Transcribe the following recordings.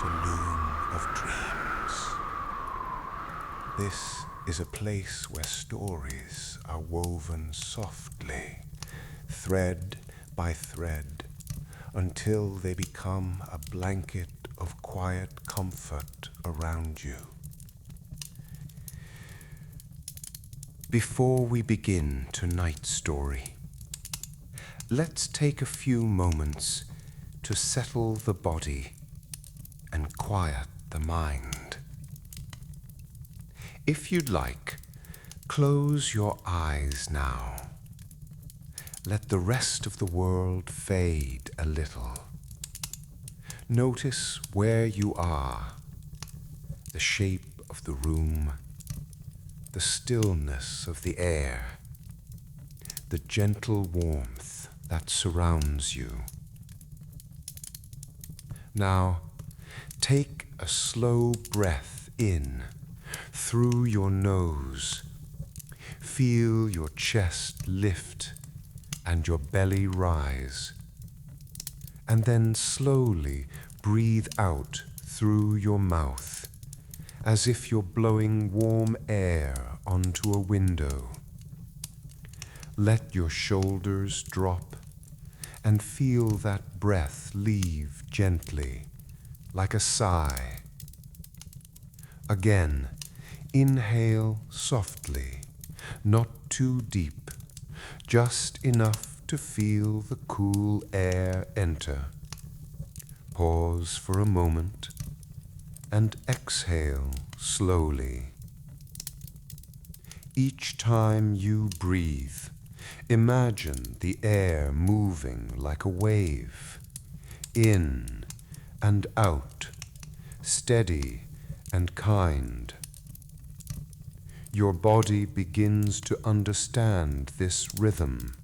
to Loom of Dreams. This is a place where stories are woven softly, thread by thread, until they become a blanket of quiet comfort around you. Before we begin tonight's story, let's take a few moments to settle the body and quiet the mind. If you'd like, close your eyes now. Let the rest of the world fade a little. Notice where you are, the shape of the room, the stillness of the air, the gentle warmth that surrounds you. Now, take a slow breath in through your nose. Feel your chest lift and your belly rise. And then slowly breathe out through your mouth, as if you're blowing warm air onto a window. Let your shoulders drop and feel that breath leave gently, like a sigh. Again, inhale softly, not too deep, just enough to feel the cool air enter. Pause for a moment and exhale slowly. Each time you breathe, imagine the air moving like a wave, in and out, steady and kind. Your body begins to understand this rhythm,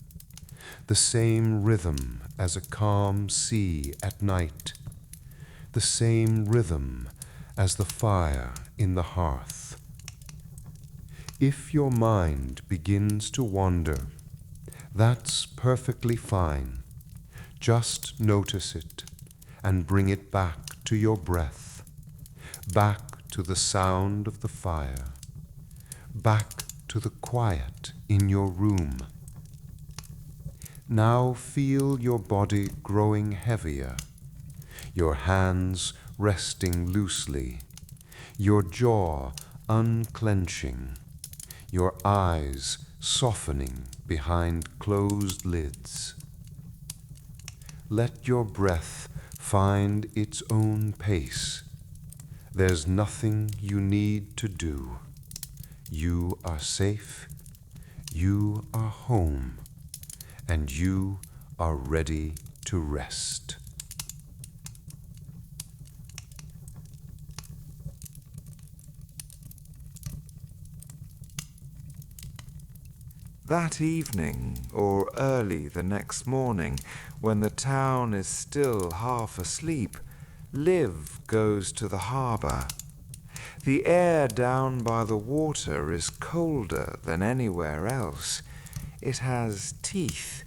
the same rhythm as a calm sea at night, the same rhythm as the fire in the hearth. If your mind begins to wander, that's perfectly fine. Just notice it and bring it back to your breath, back to the sound of the fire, back to the quiet in your room. Now feel your body growing heavier, your hands resting loosely, your jaw unclenching, your eyes softening behind closed lids. Let your breath find its own pace. There's nothing you need to do. You are safe, you are home, and you are ready to rest. That evening, or early the next morning, when the town is still half asleep, Liv goes to the harbour. The air down by the water is colder than anywhere else. It has teeth.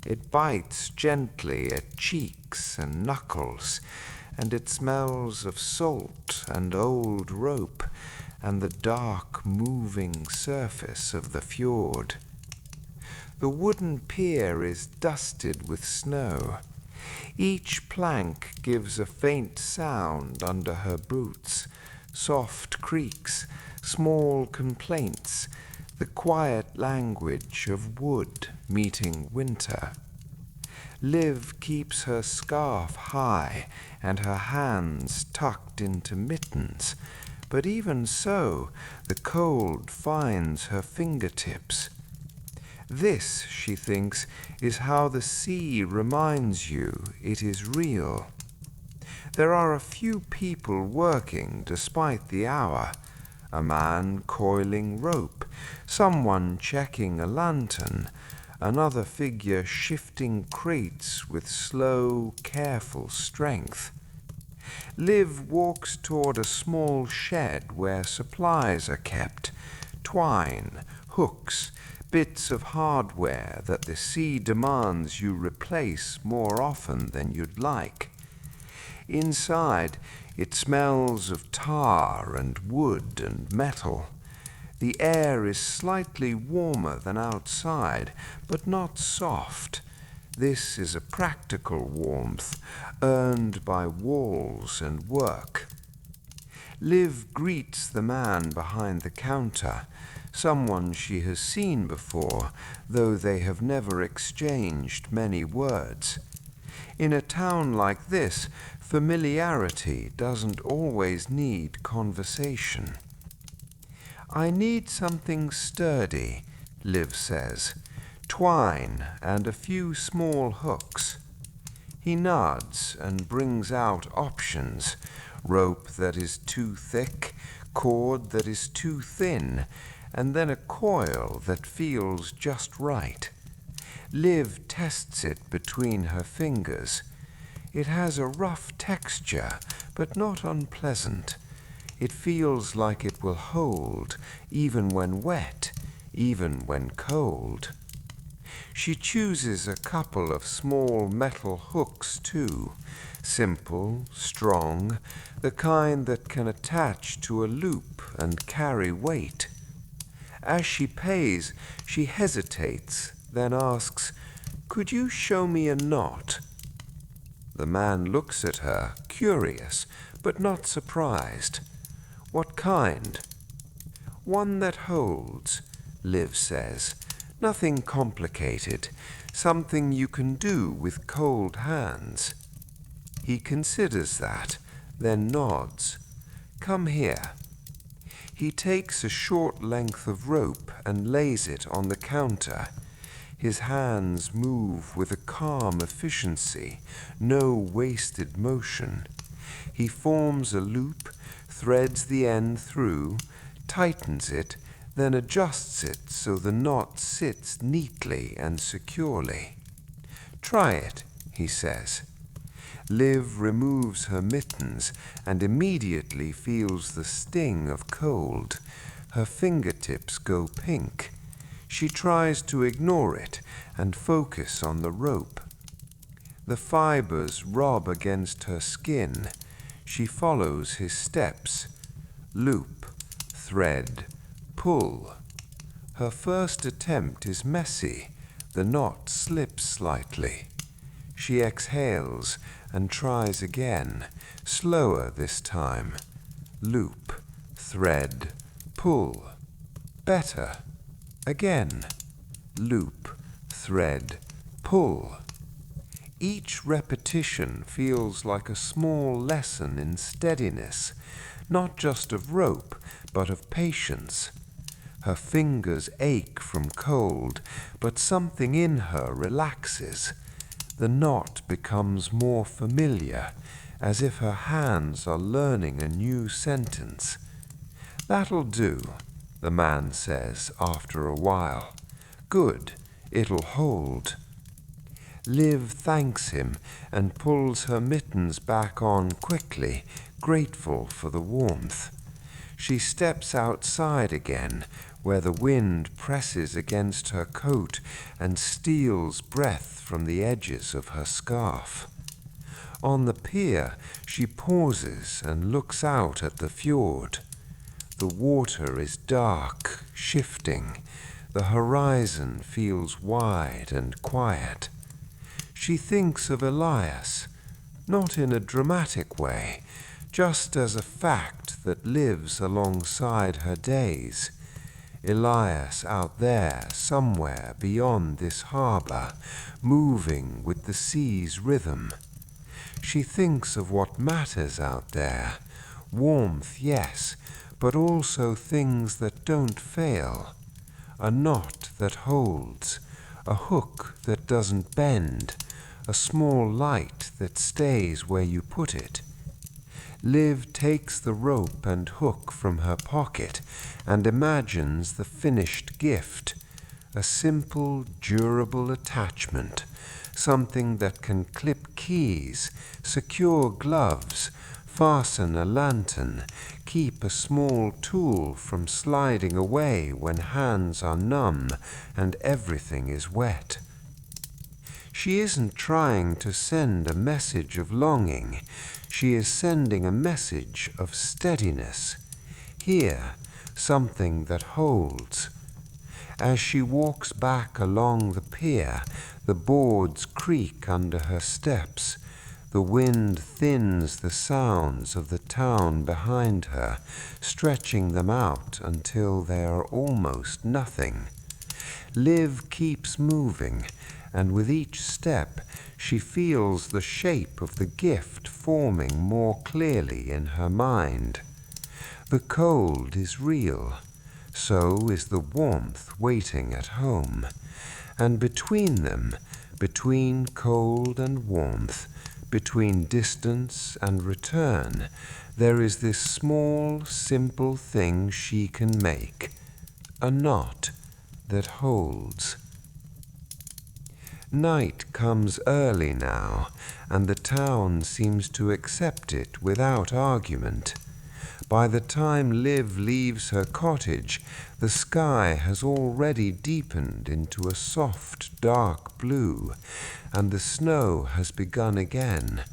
It bites gently at cheeks and knuckles, and it smells of salt and old rope and the dark moving surface of the fjord. The wooden pier is dusted with snow. Each plank gives a faint sound under her boots, soft creaks, small complaints, the quiet language of wood meeting winter. Liv keeps her scarf high and her hands tucked into mittens, but even so, the cold finds her fingertips. This, she thinks, is how the sea reminds you it is real. There are a few people working despite the hour. A man coiling rope, someone checking a lantern, another figure shifting crates with slow, careful strength. Liv walks toward a small shed where supplies are kept, twine, hooks, bits of hardware that the sea demands you replace more often than you'd like. Inside, it smells of tar and wood and metal. The air is slightly warmer than outside, but not soft. This is a practical warmth, earned by walls and work. Liv greets the man behind the counter, someone she has seen before, though they have never exchanged many words. In a town like this, familiarity doesn't always need conversation. "I need something sturdy," Liv says. "Twine and a few small hooks." He nods and brings out options: rope that is too thick, cord that is too thin, and then a coil that feels just right. Liv tests it between her fingers. It has a rough texture, but not unpleasant. It feels like it will hold, even when wet, even when cold. She chooses a couple of small metal hooks, too, simple, strong, the kind that can attach to a loop and carry weight. As she pays, she hesitates, then asks, "Could you show me a knot?" The man looks at her, curious, but not surprised. "What kind?" "One that holds," Liv says. "Nothing complicated. Something you can do with cold hands." He considers that, then nods. "Come here." He takes a short length of rope and lays it on the counter. His hands move with a calm efficiency, no wasted motion. He forms a loop, threads the end through, tightens it, then adjusts it so the knot sits neatly and securely. "Try it," he says. Liv removes her mittens and immediately feels the sting of cold. Her fingertips go pink. She tries to ignore it and focus on the rope. The fibers rub against her skin. She follows his steps. Loop, thread, pull. Her first attempt is messy. The knot slips slightly. She exhales and tries again, slower this time. Loop, thread, pull. Better. Again. Loop, thread, pull. Each repetition feels like a small lesson in steadiness, not just of rope, but of patience. Her fingers ache from cold, but something in her relaxes. The knot becomes more familiar, as if her hands are learning a new sentence. "That'll do," the man says after a while. "Good, it'll hold." Liv thanks him and pulls her mittens back on quickly, grateful for the warmth. She steps outside again, where the wind presses against her coat and steals breath from the edges of her scarf. On the pier, she pauses and looks out at the fjord. The water is dark, shifting. The horizon feels wide and quiet. She thinks of Elias, not in a dramatic way, just as a fact that lives alongside her days. Elias out there, somewhere beyond this harbor, moving with the sea's rhythm. She thinks of what matters out there. Warmth, yes, but also things that don't fail. A knot that holds, a hook that doesn't bend, a small light that stays where you put it. Liv takes the rope and hook from her pocket and imagines the finished gift, a simple, durable attachment, something that can clip keys, secure gloves, fasten a lantern, keep a small tool from sliding away when hands are numb and everything is wet. She isn't trying to send a message of longing. She is sending a message of steadiness. Here, something that holds. As she walks back along the pier, the boards creak under her steps. The wind thins the sounds of the town behind her, stretching them out until they are almost nothing. Liv keeps moving, and with each step she feels the shape of the gift forming more clearly in her mind. The cold is real, so is the warmth waiting at home, and between them, between cold and warmth, between distance and return, there is this small, simple thing she can make, a knot that holds. Night comes early now, and the town seems to accept it without argument. By the time Liv leaves her cottage, the sky has already deepened into a soft, dark blue, and the snow has begun again,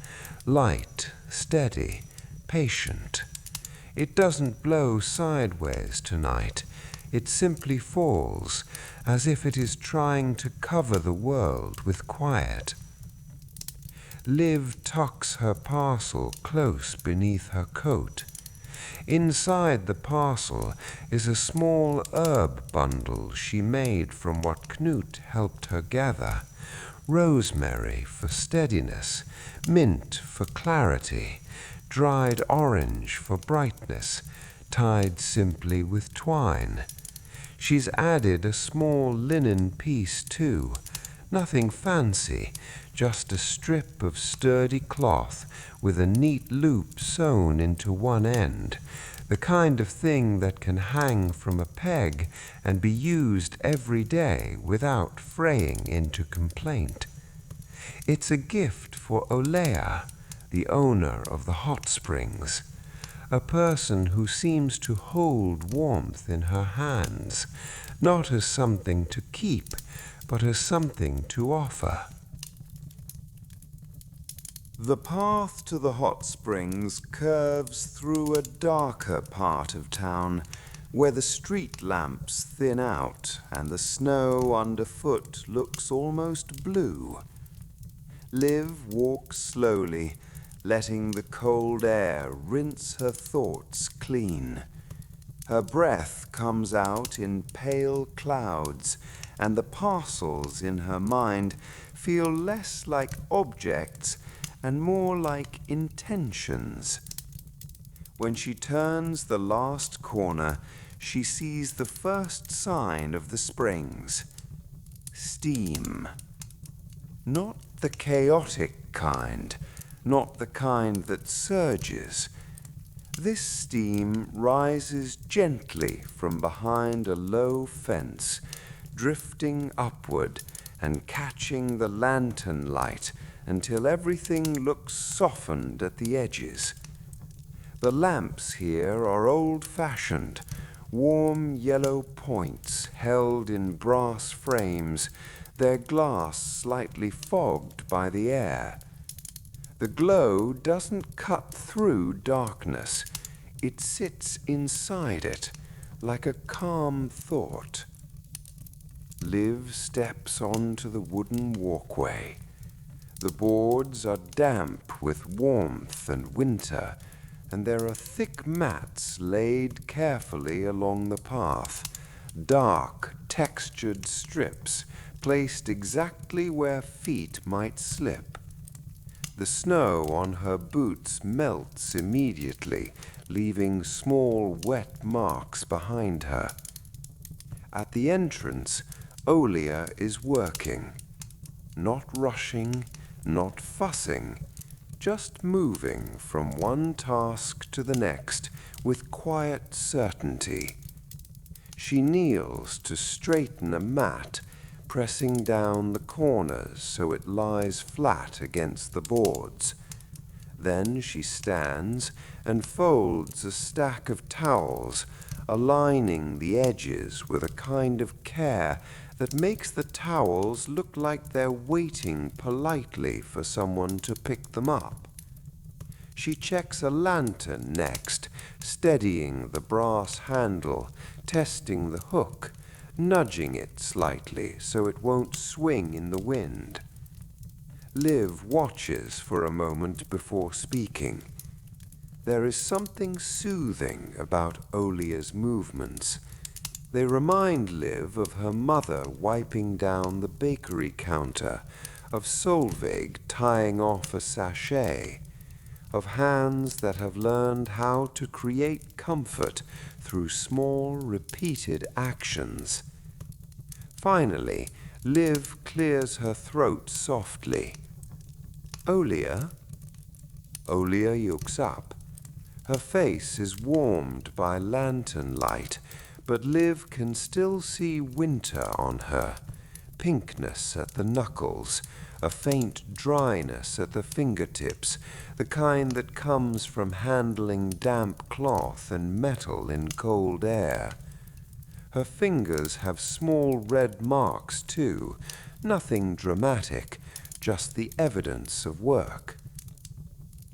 light, steady, patient. It doesn't blow sideways tonight. It simply falls, as if it is trying to cover the world with quiet. Liv tucks her parcel close beneath her coat. Inside the parcel is a small herb bundle she made from what Knut helped her gather. Rosemary for steadiness, mint for clarity, dried orange for brightness, tied simply with twine. She's added a small linen piece too, nothing fancy, just a strip of sturdy cloth with a neat loop sewn into one end, the kind of thing that can hang from a peg and be used every day without fraying into complaint. It's a gift for Olea, the owner of the hot springs, a person who seems to hold warmth in her hands, not as something to keep, but as something to offer. The path to the hot springs curves through a darker part of town, where the street lamps thin out and the snow underfoot looks almost blue. Liv walks slowly, letting the cold air rinse her thoughts clean. Her breath comes out in pale clouds, and the parcels in her mind feel less like objects and more like intentions. When she turns the last corner, she sees the first sign of the springs. Steam. Not the chaotic kind, not the kind that surges. This steam rises gently from behind a low fence, drifting upward and catching the lantern light until everything looks softened at the edges. The lamps here are old-fashioned, warm yellow points held in brass frames, their glass slightly fogged by the air. The glow doesn't cut through darkness. It sits inside it, like a calm thought. Liv steps onto the wooden walkway. The boards are damp with warmth and winter, and there are thick mats laid carefully along the path, dark, textured strips placed exactly where feet might slip. The snow on her boots melts immediately, leaving small wet marks behind her. At the entrance, Olea is working, not rushing, not fussing, just moving from one task to the next with quiet certainty. She kneels to straighten a mat, pressing down the corners so it lies flat against the boards. Then she stands and folds a stack of towels, aligning the edges with a kind of care that makes the towels look like they're waiting politely for someone to pick them up. She checks a lantern next, steadying the brass handle, testing the hook, nudging it slightly so it won't swing in the wind. Liv watches for a moment before speaking. There is something soothing about Olia's movements. They remind Liv of her mother wiping down the bakery counter, of Solveig tying off a sachet, of hands that have learned how to create comfort through small, repeated actions. Finally, Liv clears her throat softly. Olia? Olia looks up. Her face is warmed by lantern light, but Liv can still see winter on her, pinkness at the knuckles, a faint dryness at the fingertips, the kind that comes from handling damp cloth and metal in cold air. Her fingers have small red marks too, nothing dramatic, just the evidence of work.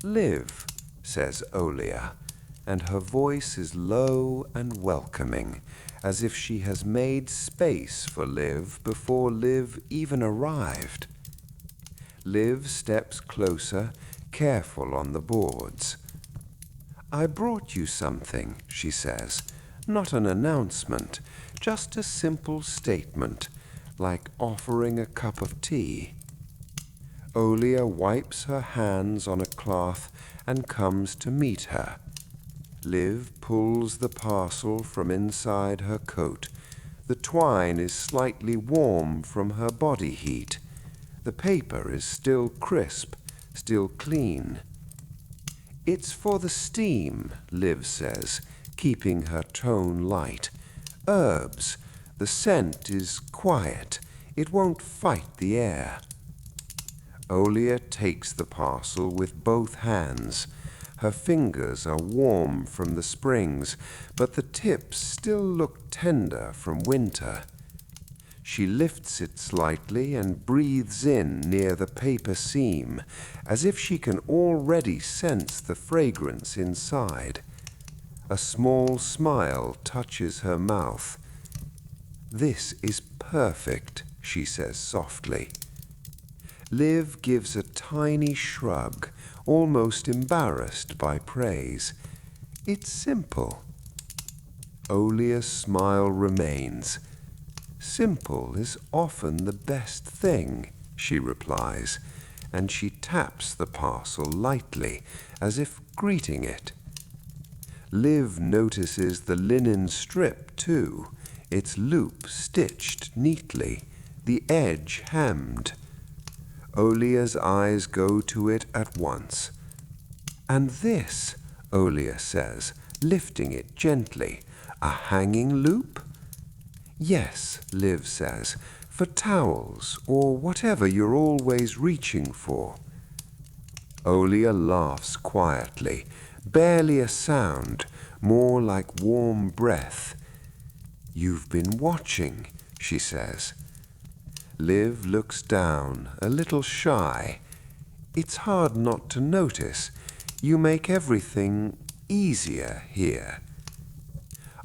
Liv, says Olia, and her voice is low and welcoming, as if she has made space for Liv before Liv even arrived. Liv steps closer, careful on the boards. I brought you something, she says. Not an announcement, just a simple statement, like offering a cup of tea. Olia wipes her hands on a cloth and comes to meet her. Liv pulls the parcel from inside her coat. The twine is slightly warm from her body heat. The paper is still crisp, still clean. It's for the steam, Liv says, keeping her tone light. Herbs. The scent is quiet. It won't fight the air. Olia takes the parcel with both hands. Her fingers are warm from the springs, but the tips still look tender from winter. She lifts it slightly and breathes in near the paper seam, as if she can already sense the fragrance inside. A small smile touches her mouth. This is perfect, she says softly. Liv gives a tiny shrug, almost embarrassed by praise. It's simple. Olia's smile remains. Simple is often the best thing, she replies, and she taps the parcel lightly, as if greeting it. Liv notices the linen strip, too, its loop stitched neatly, the edge hemmed. Olia's eyes go to it at once. And this, Olia says, lifting it gently, a hanging loop? Yes, Liv says, for towels or whatever you're always reaching for. Olia laughs quietly, barely a sound, more like warm breath. You've been watching, she says. Liv looks down, a little shy. It's hard not to notice. You make everything easier here.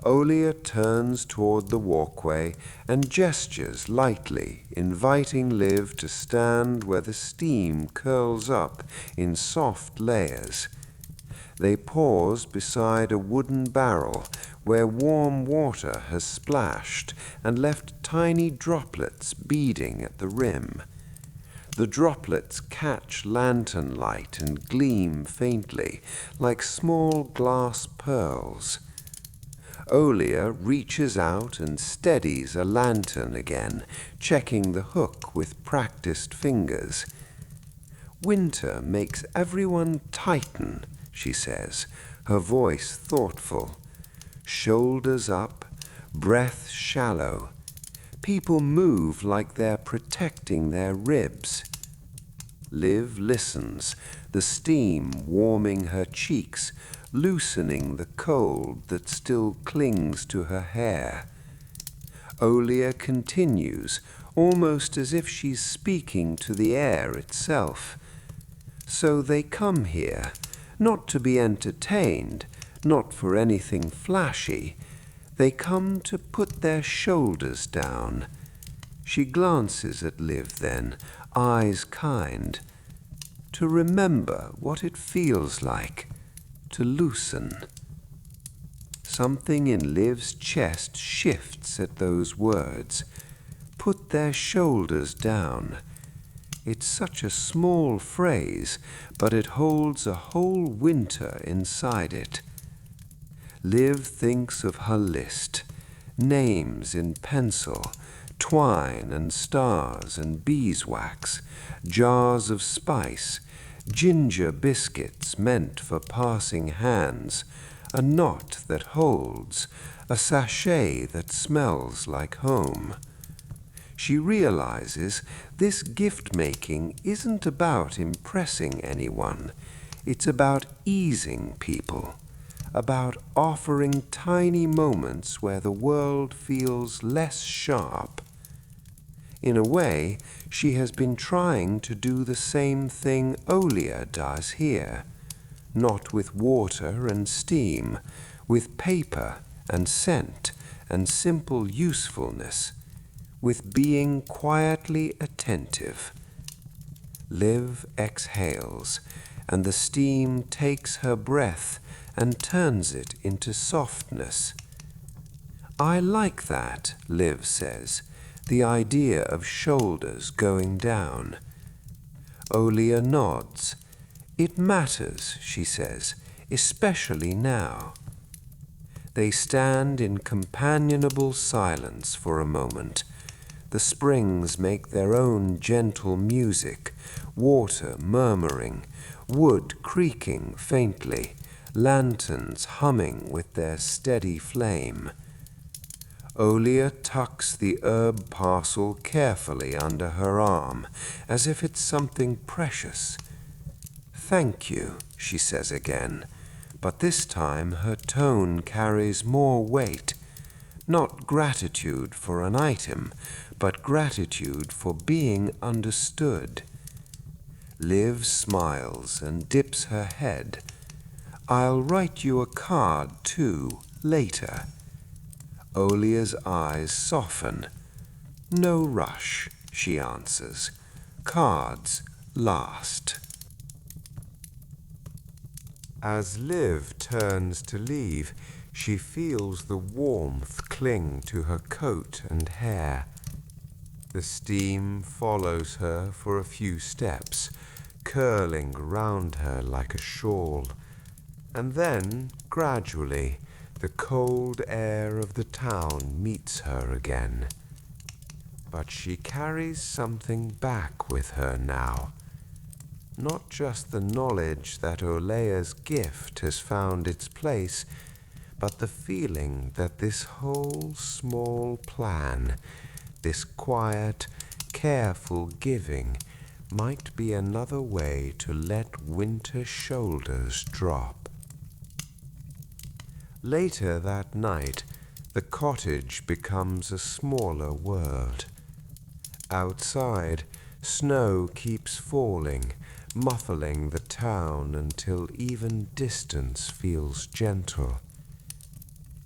Olia turns toward the walkway and gestures lightly, inviting Liv to stand where the steam curls up in soft layers. They pause beside a wooden barrel where warm water has splashed and left tiny droplets beading at the rim. The droplets catch lantern light and gleam faintly, like small glass pearls. Olia reaches out and steadies a lantern again, checking the hook with practiced fingers. Winter makes everyone tighten, she says, her voice thoughtful. Shoulders up, breath shallow. People move like they're protecting their ribs. Liv listens, the steam warming her cheeks, loosening the cold that still clings to her hair. Olia continues, almost as if she's speaking to the air itself. So they come here, not to be entertained, not for anything flashy. They come to put their shoulders down. She glances at Liv then, eyes kind. To remember what it feels like, to loosen. Something in Liv's chest shifts at those words. Put their shoulders down. It's such a small phrase, but it holds a whole winter inside it. Liv thinks of her list. Names in pencil, twine and stars and beeswax, jars of spice, ginger biscuits meant for passing hands, a knot that holds, a sachet that smells like home. She realizes this gift-making isn't about impressing anyone. It's about easing people, about offering tiny moments where the world feels less sharp. In a way, she has been trying to do the same thing Olia does here, not with water and steam, with paper and scent and simple usefulness, with being quietly attentive. Liv exhales, and the steam takes her breath and turns it into softness. I like that, Liv says, the idea of shoulders going down. Olia nods. It matters, she says, especially now. They stand in companionable silence for a moment. The springs make their own gentle music, water murmuring, wood creaking faintly, lanterns humming with their steady flame. Olia tucks the herb parcel carefully under her arm, as if it's something precious. "Thank you," she says again, but this time her tone carries more weight. Not gratitude for an item, but gratitude for being understood. Liv smiles and dips her head. "I'll write you a card, too, later." Olia's eyes soften. "No rush," she answers. "Cards last." As Liv turns to leave, she feels the warmth cling to her coat and hair. The steam follows her for a few steps, curling round her like a shawl. And then, gradually, the cold air of the town meets her again. But she carries something back with her now. Not just the knowledge that Olia's gift has found its place, but the feeling that this whole small plan, this quiet, careful giving, might be another way to let winter shoulders drop. Later that night, the cottage becomes a smaller world. Outside, snow keeps falling, muffling the town until even distance feels gentle.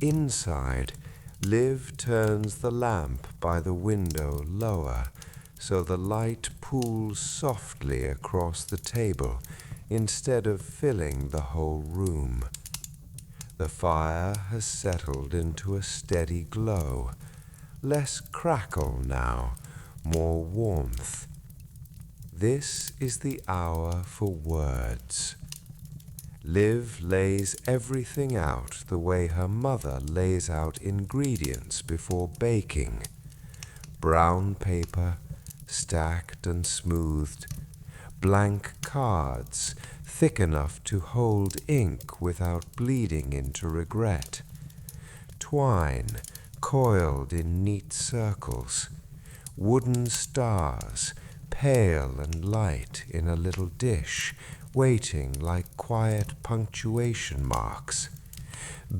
Inside, Liv turns the lamp by the window lower, so the light pools softly across the table instead of filling the whole room. The fire has settled into a steady glow, less crackle now, more warmth. This is the hour for words. Liv lays everything out the way her mother lays out ingredients before baking. Brown paper, stacked and smoothed, blank cards, thick enough to hold ink without bleeding into regret, twine coiled in neat circles, wooden stars, pale and light in a little dish, waiting like quiet punctuation marks,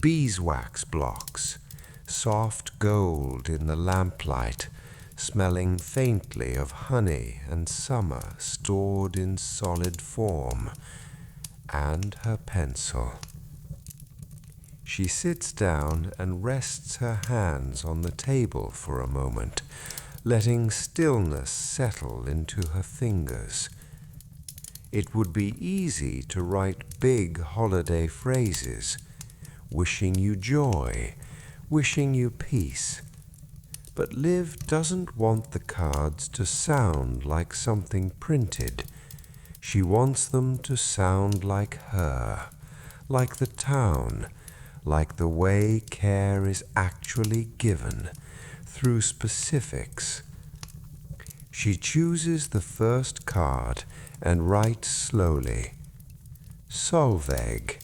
beeswax blocks, soft gold in the lamplight, smelling faintly of honey and summer stored in solid form, and her pencil. She sits down and rests her hands on the table for a moment, letting stillness settle into her fingers. It would be easy to write big holiday phrases, wishing you joy, wishing you peace. But Liv doesn't want the cards to sound like something printed. She wants them to sound like her, like the town, like the way care is actually given, through specifics. She chooses the first card and writes slowly, Solveig.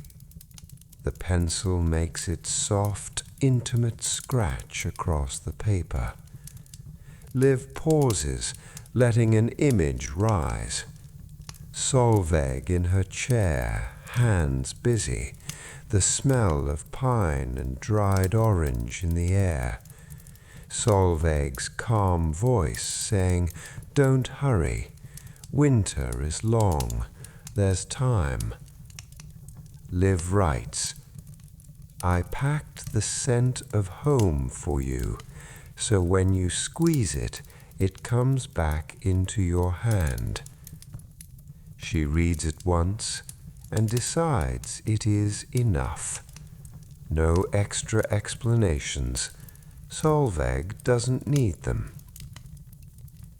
The pencil makes its soft, intimate scratch across the paper. Liv pauses, letting an image rise. Solveig in her chair, hands busy, the smell of pine and dried orange in the air. Solveig's calm voice saying, "Don't hurry. Winter is long. There's time." Liv writes, "I packed the scent of home for you, so when you squeeze it, it comes back into your hand." She reads it once and decides it is enough. No extra explanations. Solveig doesn't need them.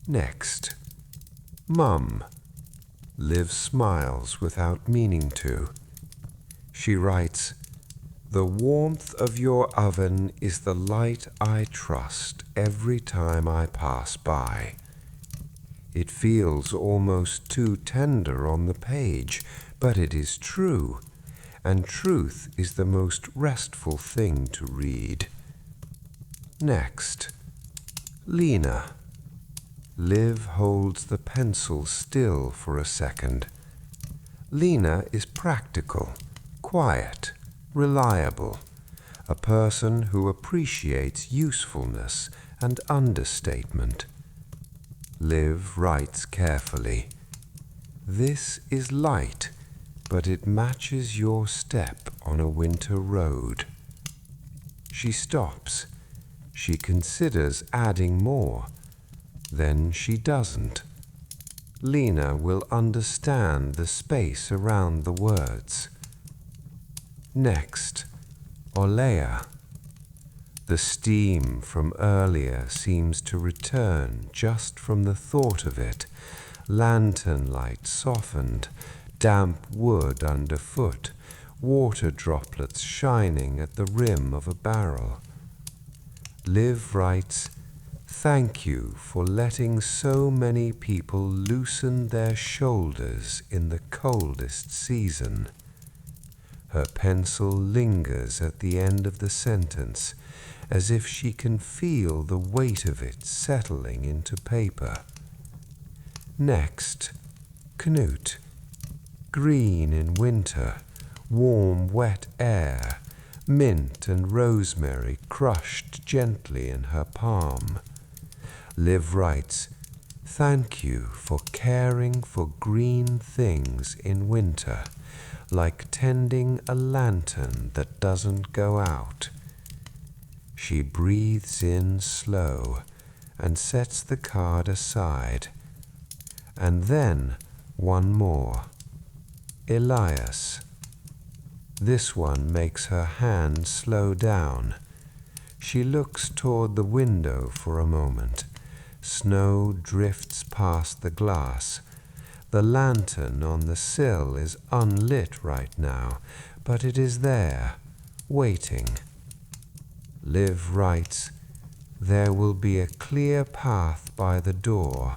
Next. Mum. Liv smiles without meaning to. She writes, "The warmth of your oven is the light I trust every time I pass by." It feels almost too tender on the page, but it is true, and truth is the most restful thing to read. Next. Lena. Liv holds the pencil still for a second. Lena is practical, quiet, reliable, a person who appreciates usefulness and understatement. Liv writes carefully, "This is light, but it matches your step on a winter road." She stops. She considers adding more. Then she doesn't. Lena will understand the space around the words. Next, Olea. The steam from earlier seems to return just from the thought of it. Lantern light softened, damp wood underfoot, water droplets shining at the rim of a barrel. Liv writes, "Thank you for letting so many people loosen their shoulders in the coldest season." Her pencil lingers at the end of the sentence, as if she can feel the weight of it settling into paper. Next, Knut. Green in winter, warm, wet air, mint and rosemary crushed gently in her palm. Liv writes, "Thank you for caring for green things in winter, like tending a lantern that doesn't go out." She breathes in slow and sets the card aside. And then one more. Elias. This one makes her hand slow down. She looks toward the window for a moment. Snow drifts past the glass. The lantern on the sill is unlit right now, but it is there, waiting. Liv writes, "There will be a clear path by the door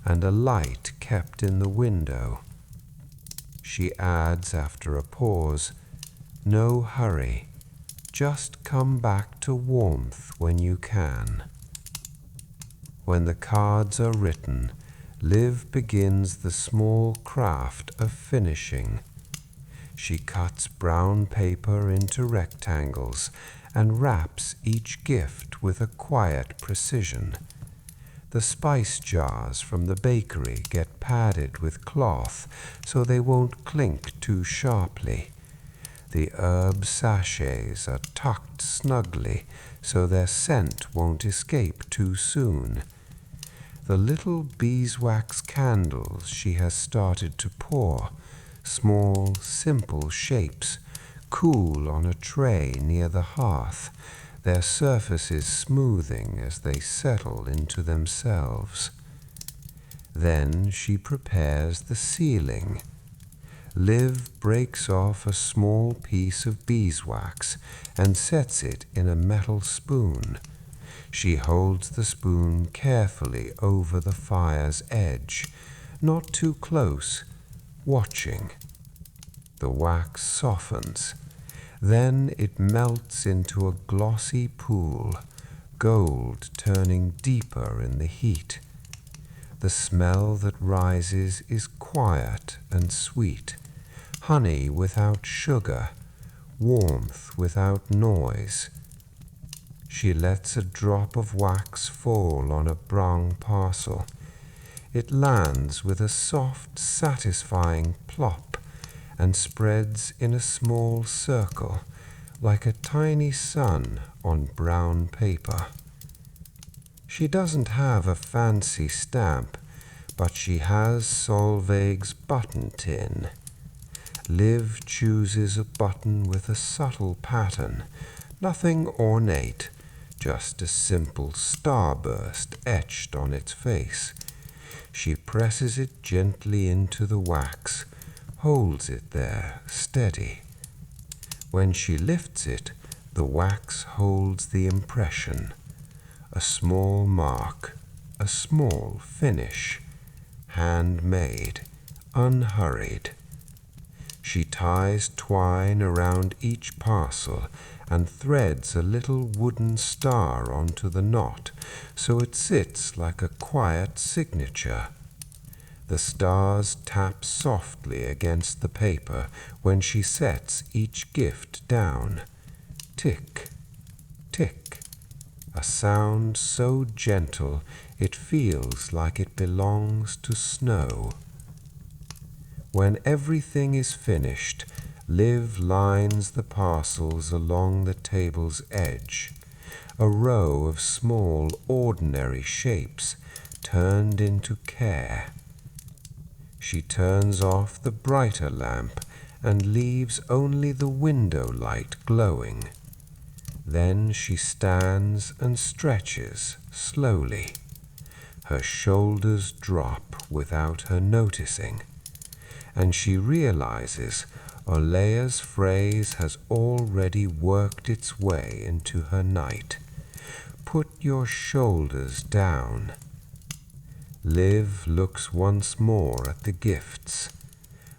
and a light kept in the window." She adds after a pause, "No hurry. Just come back to warmth when you can." When the cards are written, Liv begins the small craft of finishing. She cuts brown paper into rectangles and wraps each gift with a quiet precision. The spice jars from the bakery get padded with cloth so they won't clink too sharply. The herb sachets are tucked snugly so their scent won't escape too soon. The little beeswax candles she has started to pour, small, simple shapes, cool on a tray near the hearth, their surfaces smoothing as they settle into themselves. Then she prepares the ceiling. Liv breaks off a small piece of beeswax and sets it in a metal spoon. She holds the spoon carefully over the fire's edge, not too close, watching. The wax softens. Then it melts into a glossy pool, gold turning deeper in the heat. The smell that rises is quiet and sweet, honey without sugar, warmth without noise. She lets a drop of wax fall on a brown parcel. It lands with a soft, satisfying plop and spreads in a small circle, like a tiny sun on brown paper. She doesn't have a fancy stamp, but she has Solveig's button tin. Liv chooses a button with a subtle pattern, nothing ornate, just a simple starburst etched on its face. She presses it gently into the wax, holds it there, steady. When she lifts it, the wax holds the impression. A small mark, a small finish, handmade, unhurried. She ties twine around each parcel and threads a little wooden star onto the knot so it sits like a quiet signature. The stars tap softly against the paper when she sets each gift down. Tick, tick, a sound so gentle it feels like it belongs to snow. When everything is finished, Liv lines the parcels along the table's edge, a row of small, ordinary shapes turned into care. She turns off the brighter lamp and leaves only the window light glowing. Then she stands and stretches slowly. Her shoulders drop without her noticing, and she realizes Olea's phrase has already worked its way into her night. Put your shoulders down. Liv looks once more at the gifts.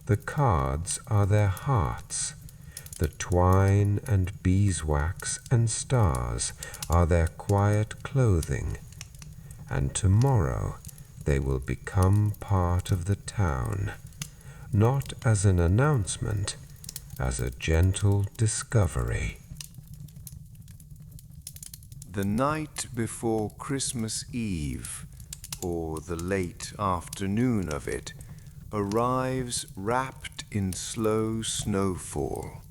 The cards are their hearts. The twine and beeswax and stars are their quiet clothing. And tomorrow they will become part of the town, not as an announcement, as a gentle discovery. The night before Christmas Eve, or the late afternoon of it, arrives wrapped in slow snowfall.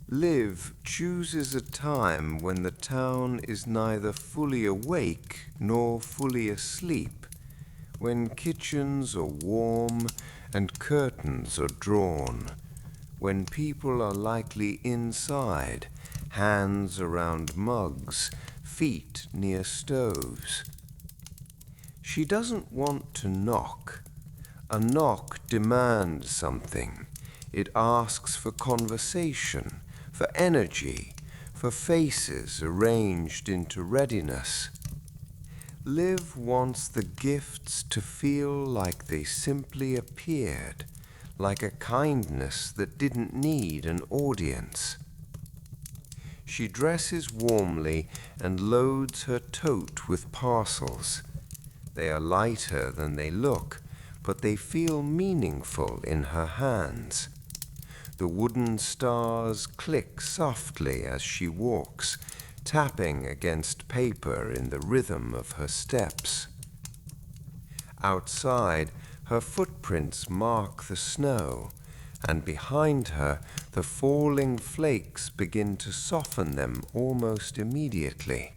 Liv chooses a time when the town is neither fully awake nor fully asleep, when kitchens are warm and curtains are drawn, when people are likely inside, hands around mugs, feet near stoves. She doesn't want to knock. A knock demands something. It asks for conversation, for energy, for faces arranged into readiness. Liv wants the gifts to feel like they simply appeared, like a kindness that didn't need an audience. She dresses warmly and loads her tote with parcels. They are lighter than they look, but they feel meaningful in her hands. The wooden stars click softly as she walks, tapping against paper in the rhythm of her steps. Outside, her footprints mark the snow, and behind her the falling flakes begin to soften them almost immediately.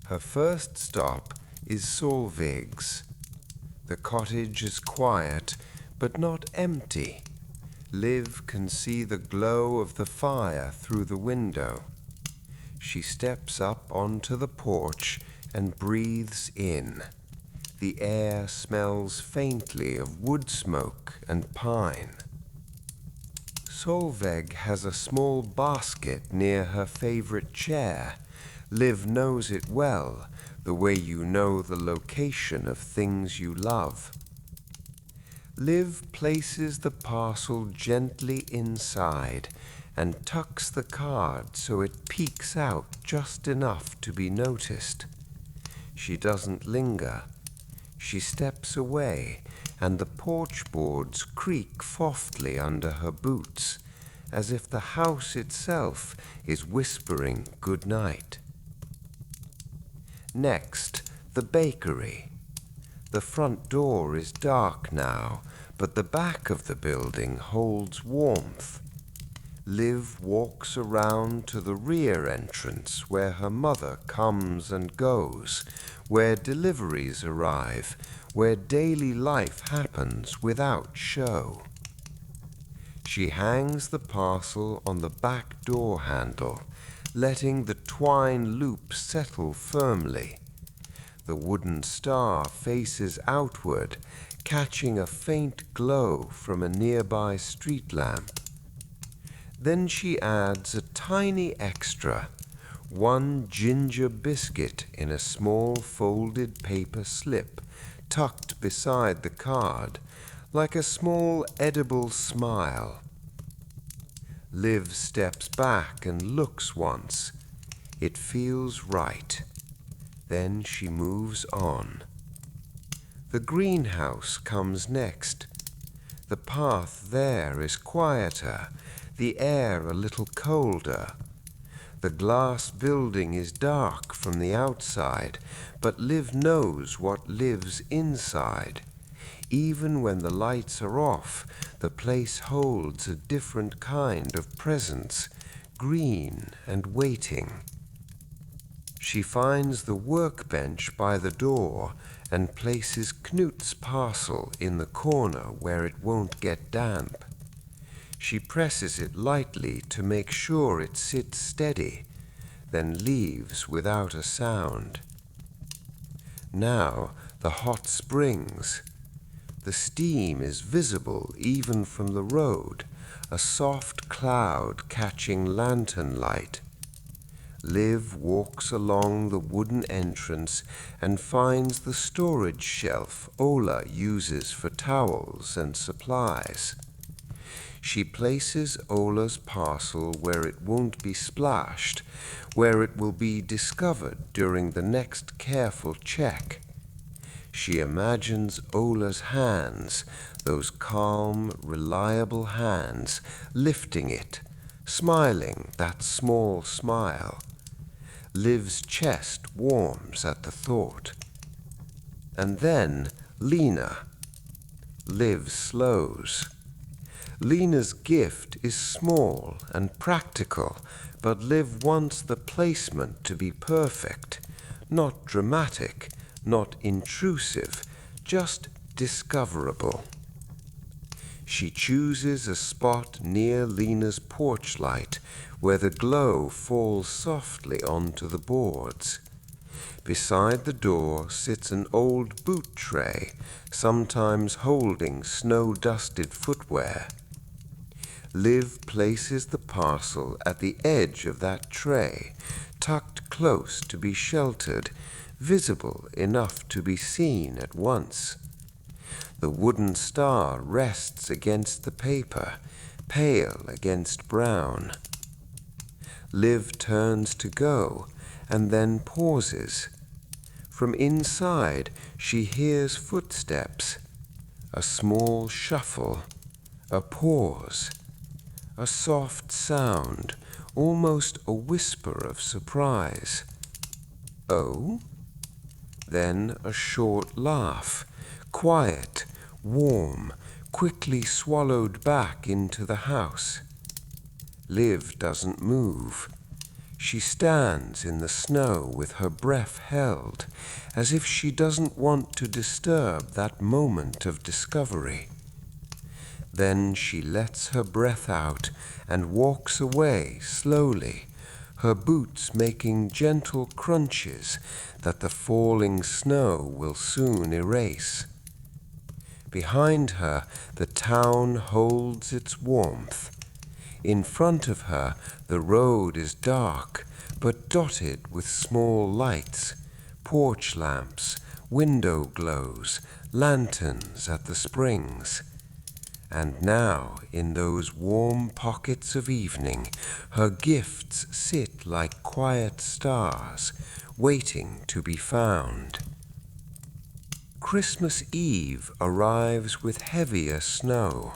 Her first stop is Solveig's. The cottage is quiet, but not empty. Liv can see the glow of the fire through the window. She steps up onto the porch and breathes in. The air smells faintly of wood smoke and pine. Solveig has a small basket near her favorite chair. Liv knows it well, the way you know the location of things you love. Liv places the parcel gently inside and tucks the card so it peeks out just enough to be noticed. She doesn't linger. She steps away, and the porch boards creak softly under her boots, as if the house itself is whispering good night. Next, the bakery. The front door is dark now, but the back of the building holds warmth. Liv walks around to the rear entrance where her mother comes and goes, where deliveries arrive, where daily life happens without show. She hangs the parcel on the back door handle, letting the twine loop settle firmly. The wooden star faces outward, catching a faint glow from a nearby street lamp. Then she adds a tiny extra, one ginger biscuit in a small folded paper slip tucked beside the card, like a small edible smile. Liv steps back and looks once. It feels right. Then she moves on. The greenhouse comes next. The path there is quieter, the air a little colder. The glass building is dark from the outside, but Liv knows what lives inside. Even when the lights are off, the place holds a different kind of presence, green and waiting. She finds the workbench by the door and places Knut's parcel in the corner where it won't get damp. She presses it lightly to make sure it sits steady, then leaves without a sound. Now the hot springs. The steam is visible even from the road, a soft cloud catching lantern light. Liv walks along the wooden entrance and finds the storage shelf Ola uses for towels and supplies. She places Ola's parcel where it won't be splashed, where it will be discovered during the next careful check. She imagines Ola's hands, those calm, reliable hands, lifting it, smiling that small smile. Liv's chest warms at the thought. And then Lena. Liv slows. Lena's gift is small and practical, but Liv wants the placement to be perfect, not dramatic, not intrusive, just discoverable. She chooses a spot near Lena's porch light where the glow falls softly onto the boards. Beside the door sits an old boot tray, sometimes holding snow-dusted footwear. Liv places the parcel at the edge of that tray, tucked close to be sheltered, visible enough to be seen at once. The wooden star rests against the paper, pale against brown. Liv turns to go, and then pauses. From inside, she hears footsteps, a small shuffle, a pause. a soft sound, almost a whisper of surprise. "Oh?" Then a short laugh, quiet, warm, quickly swallowed back into the house. Liv doesn't move. She stands in the snow with her breath held, as if she doesn't want to disturb that moment of discovery. Then she lets her breath out and walks away slowly, her boots making gentle crunches that the falling snow will soon erase. Behind her, the town holds its warmth. In front of her, the road is dark, but dotted with small lights, porch lamps, window glows, lanterns at the springs. And now, in those warm pockets of evening, her gifts sit like quiet stars, waiting to be found. Christmas Eve arrives with heavier snow.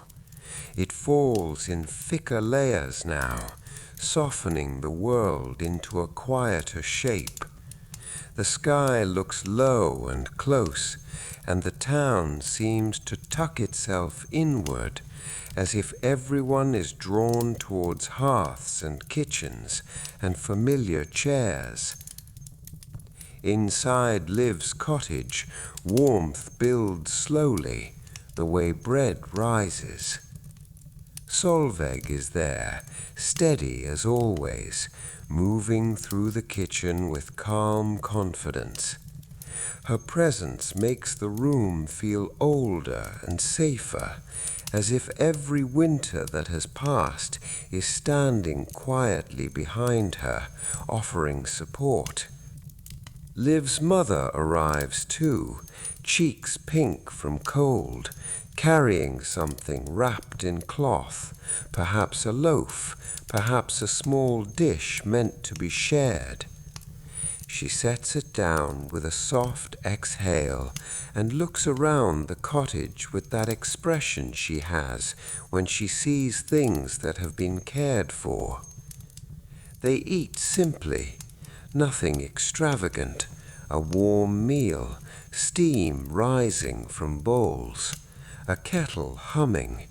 It falls in thicker layers now, softening the world into a quieter shape. The sky looks low and close, and the town seems to tuck itself inward, as if everyone is drawn towards hearths and kitchens and familiar chairs. Inside Liv's cottage, warmth builds slowly, the way bread rises. Solveig is there, steady as always, moving through the kitchen with calm confidence. Her presence makes the room feel older and safer, as if every winter that has passed is standing quietly behind her, offering support. Liv's mother arrives too, cheeks pink from cold, carrying something wrapped in cloth, perhaps a loaf, perhaps a small dish meant to be shared. She sets it down with a soft exhale and looks around the cottage with that expression she has when she sees things that have been cared for. They eat simply, nothing extravagant, a warm meal, steam rising from bowls, a kettle humming,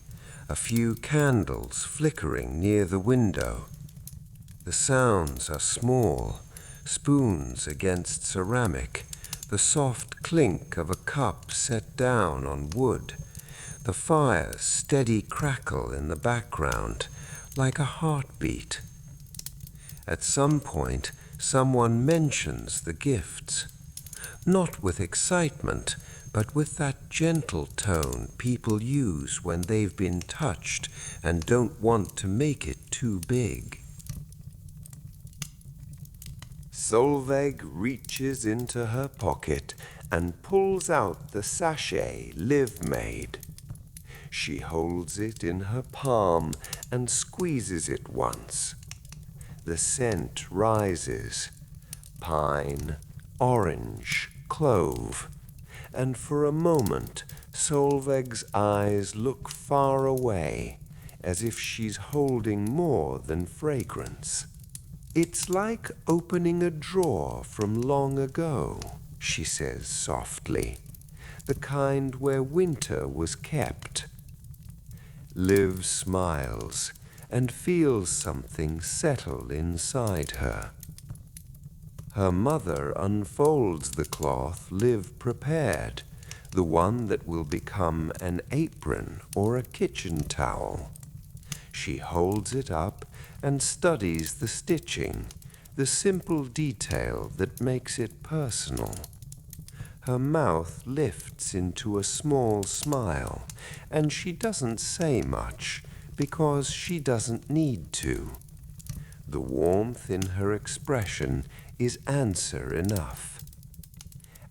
a few candles flickering near the window. The sounds are small, spoons against ceramic, the soft clink of a cup set down on wood, the fire's steady crackle in the background, like a heartbeat. At some point, someone mentions the gifts, not with excitement, but with that gentle tone people use when they've been touched and don't want to make it too big. Solveig reaches into her pocket and pulls out the sachet Liv made. She holds it in her palm and squeezes it once. The scent rises, pine, orange, clove, and for a moment Solveig's eyes look far away, as if she's holding more than fragrance. "It's like opening a drawer from long ago," she says softly, "the kind where winter was kept." Liv smiles and feels something settle inside her. Her mother unfolds the cloth Liv prepared, the one that will become an apron or a kitchen towel. She holds it up and studies the stitching, the simple detail that makes it personal. Her mouth lifts into a small smile, and she doesn't say much because she doesn't need to. The warmth in her expression is answer enough.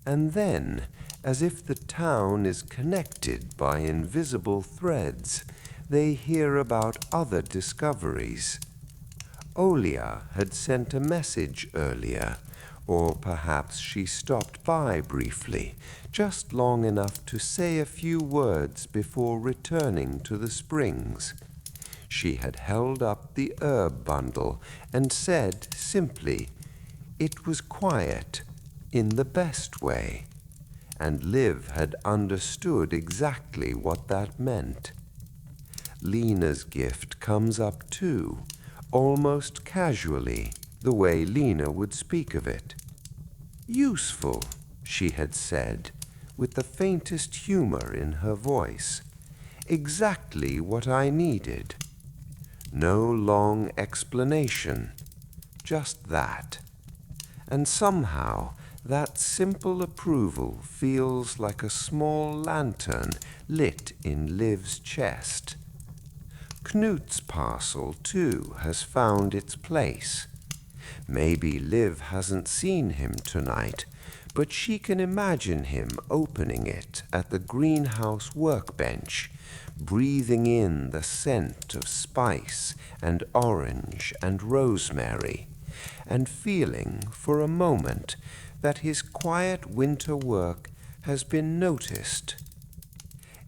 And then, as if the town is connected by invisible threads, they hear about other discoveries. Olia had sent a message earlier, or perhaps she stopped by briefly, just long enough to say a few words before returning to the springs. She had held up the herb bundle and said simply, "It was quiet, in the best way." And Liv had understood exactly what that meant. Lena's gift comes up too, almost casually, the way Lena would speak of it. "Useful," she had said, with the faintest humor in her voice. "Exactly what I needed." No long explanation, just that. And somehow that simple approval feels like a small lantern lit in Liv's chest. Knut's parcel, too, has found its place. Maybe Liv hasn't seen him tonight, but she can imagine him opening it at the greenhouse workbench, breathing in the scent of spice and orange and rosemary, and feeling for a moment that his quiet winter work has been noticed.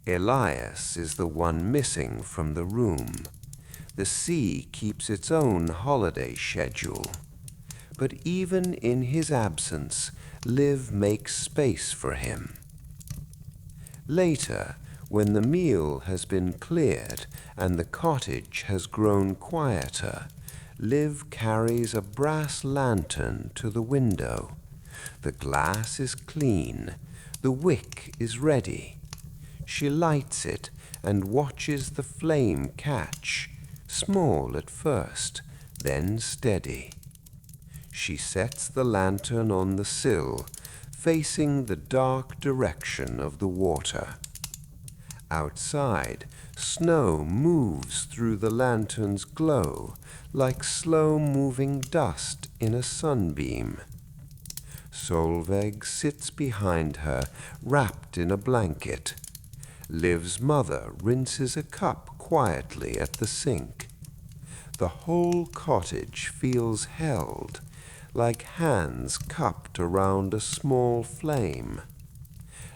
Elias is the one missing from the room. The sea keeps its own holiday schedule. But even in his absence, Liv makes space for him. Later, when the meal has been cleared and the cottage has grown quieter, Liv carries a brass lantern to the window. The glass is clean. The wick is ready. She lights it and watches the flame catch, small at first, then steady. She sets the lantern on the sill, facing the dark direction of the water. Outside, snow moves through the lantern's glow like slow-moving dust in a sunbeam. Solveig sits behind her, wrapped in a blanket. Liv's mother rinses a cup quietly at the sink. The whole cottage feels held, like hands cupped around a small flame.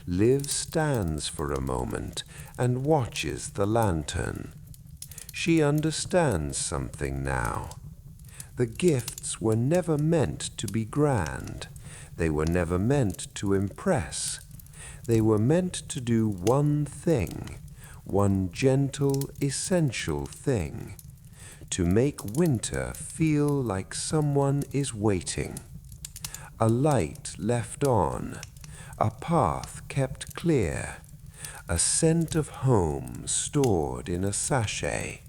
Liv stands for a moment and watches the lantern. She understands something now. The gifts were never meant to be grand. They were never meant to impress. They were meant to do one thing, one gentle, essential thing, to make winter feel like someone is waiting. A light left on, a path kept clear, a scent of home stored in a sachet,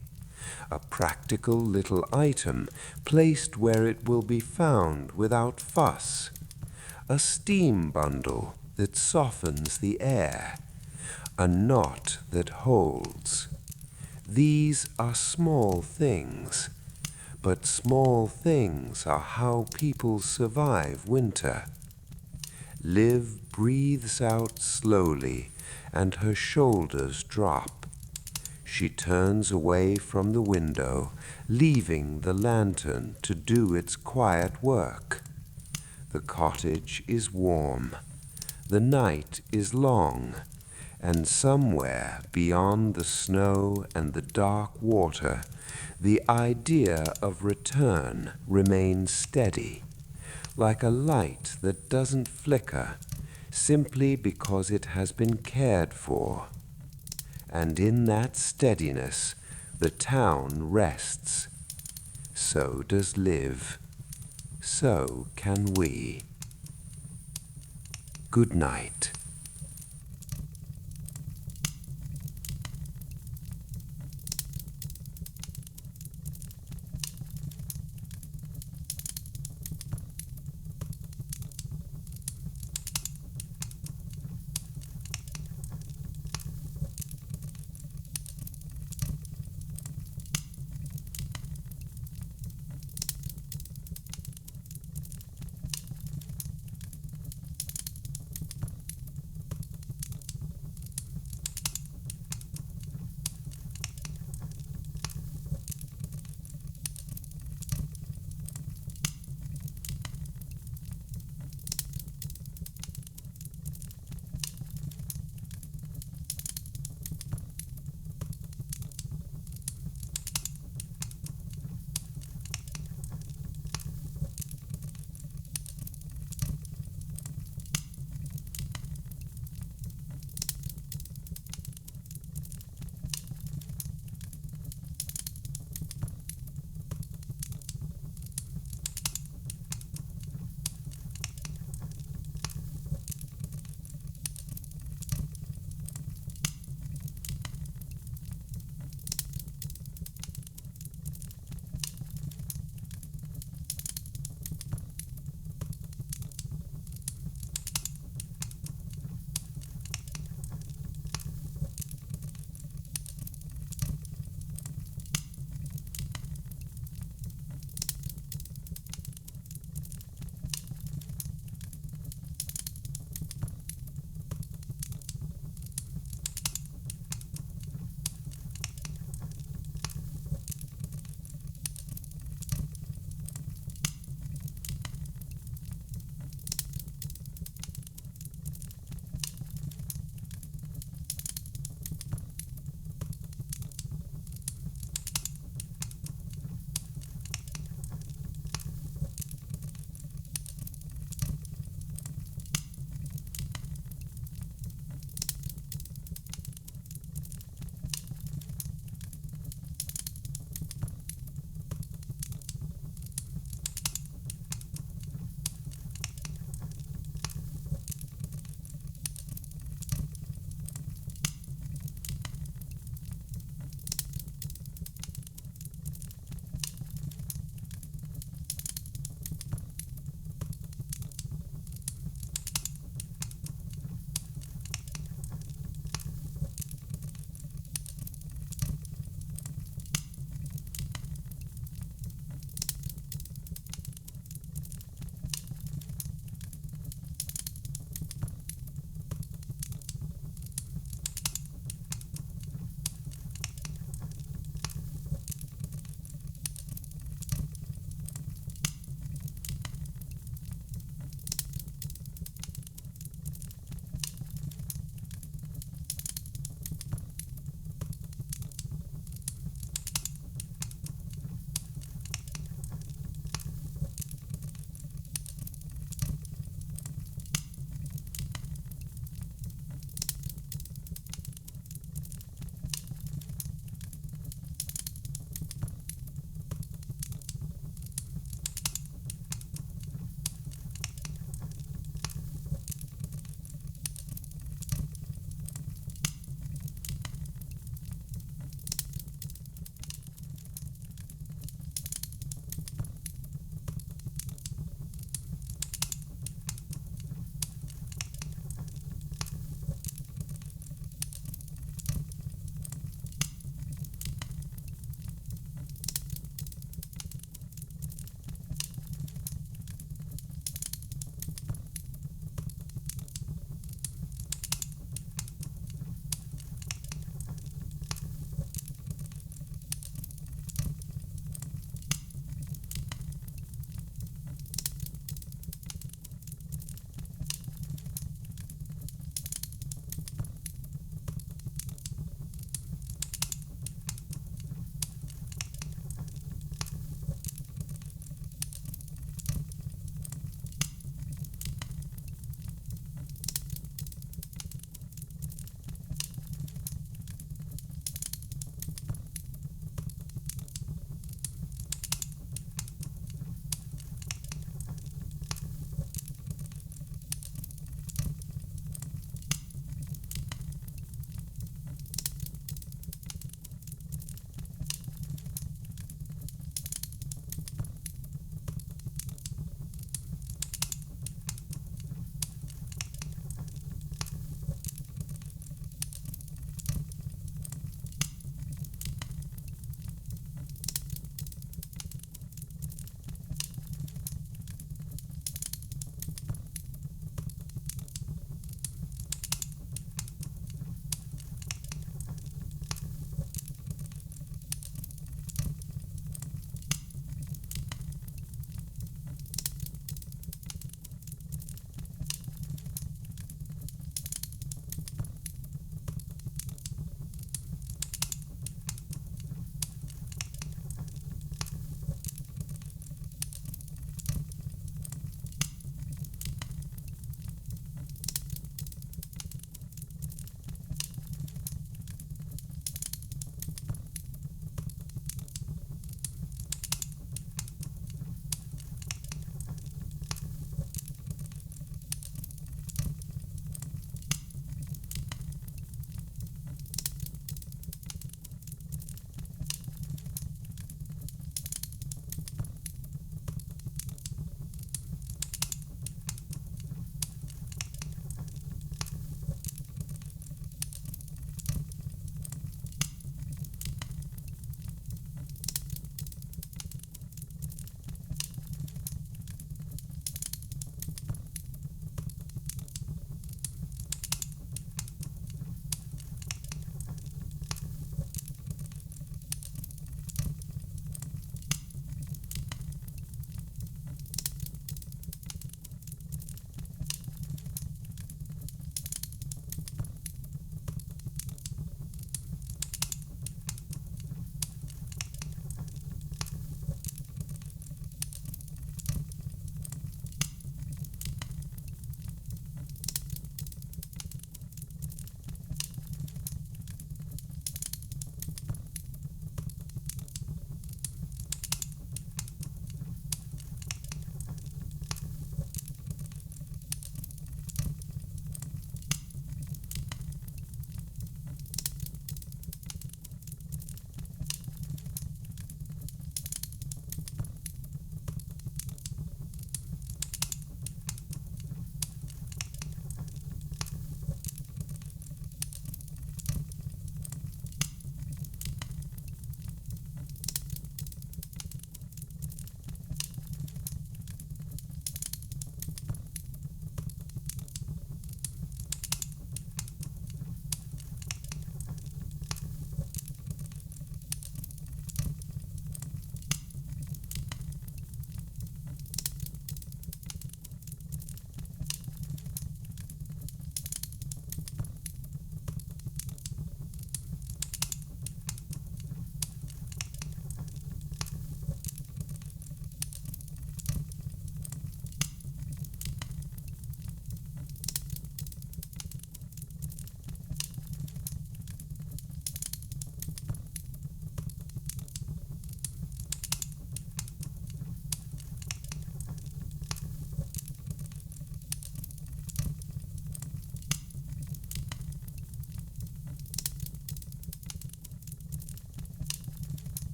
a practical little item placed where it will be found without fuss, a steam bundle that softens the air, a knot that holds. These are small things, but small things are how people survive winter. Liv breathes out slowly, and her shoulders drop. She turns away from the window, leaving the lantern to do its quiet work. The cottage is warm. The night is long, and somewhere beyond the snow and the dark water, the idea of return remains steady, like a light that doesn't flicker simply because it has been cared for. And in that steadiness, the town rests. So does Liv. So can we. Good night.